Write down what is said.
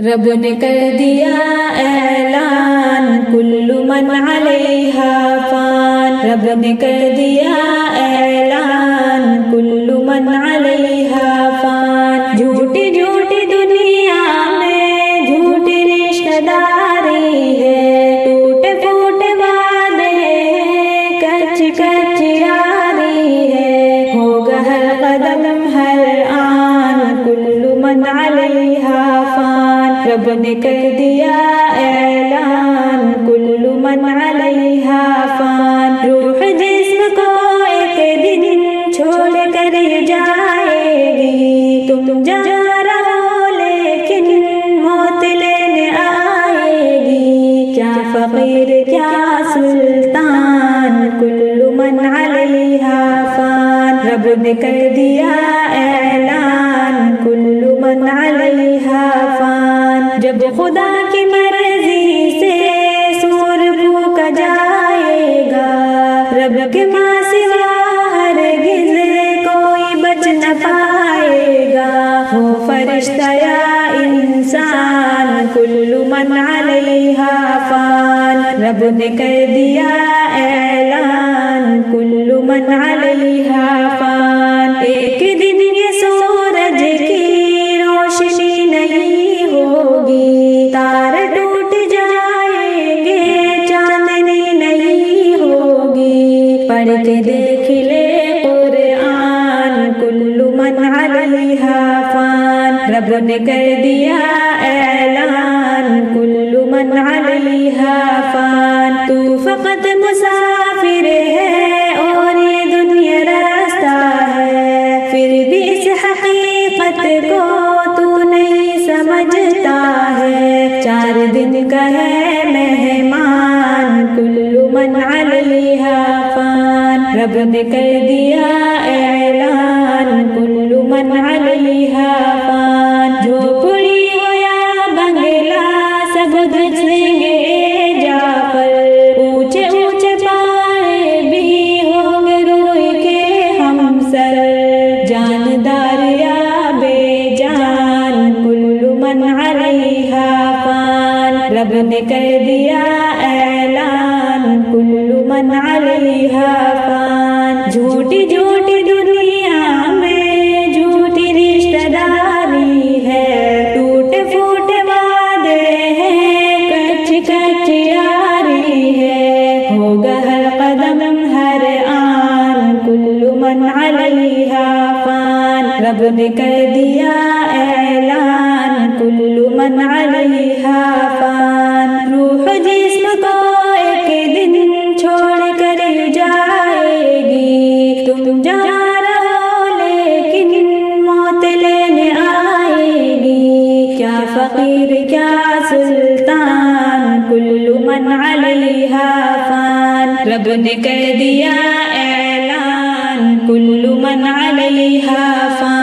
رب نے کر دیا اعلان کل من علیہا فان، رب نے کر دیا اعلان کل من علیہا فان۔ جھوٹی جھوٹی دنیا میں جھوٹی رشتہ داری ہے، ٹوٹے پھوٹے وعدے ہیں، کچی کچی یاری ہے، ہوگا ہر قدم ہر آن کل من علیہا فان۔ رب نے کر دیا اعلان کل من علیہا فان۔ روح جسم کو ایک دن چھوڑ کر جائے گی، تم جا رہو لیکن موت لینے آئے گی، کیا فقیر کیا سلطان کل من علیہا فان۔ رب نے کر دیا اعلان کل من علیہا فان۔ جب خدا کی مرضی سے سور پھونکا جائے گا، رب کے ماں سوا ہرگز کوئی بچ نہ پائے گا، ہو فرشتہ یا انسان کل من علیہا فان۔ رب نے کر دیا اعلان کل من علیہا فان۔ ایک دن یہ سورج کی روشنی نہیں ہوگی، تارے ٹوٹ جائیں گے، چاندنی نہیں ہوگی، پڑھ کے دیکھ لے قرآن کل من علیہا فان۔ رب نے کر دیا اعلان کل من علیہا فان۔ تو فقط مسافر ہے اور یہ دنیا راستہ ہے، پھر بھی اس حقیقت کو تو نہیں سمجھتا ہے، 4 دن کا ہے مہمان کل من علیہا فان۔ رب نے کر دیا اعلان کل من علیہا فان۔ جھوپڑی ہو یا بنگلہ سب دھسیں گے جا پر، اونچے اونچے پائے بھی ہوں گے روئی کے ہم سر، جاندار یا بے جان کل من علیہا فان۔ رب نے کر دیا اعلان کل من علیہا فان۔ جھوٹی جھوٹی دنیا میں جھوٹی رشتہ داری ہے، ٹوٹے پھوٹے وعدے ہیں، کچی کچی یاری ہے، ہوگا ہر قدم ہر آن کل من علیہا فان۔ رب نے کر دیا اعلان کل من علیہا فان۔ روح جسم کو ایک دن چھوڑ کر جائے گی، تم جا رہو لیکن موت لینے آئے گی، کیا فقیر کیا سلطان کل من علیہا فان۔ رب نے کر دیا اعلان کل من علیہا فان۔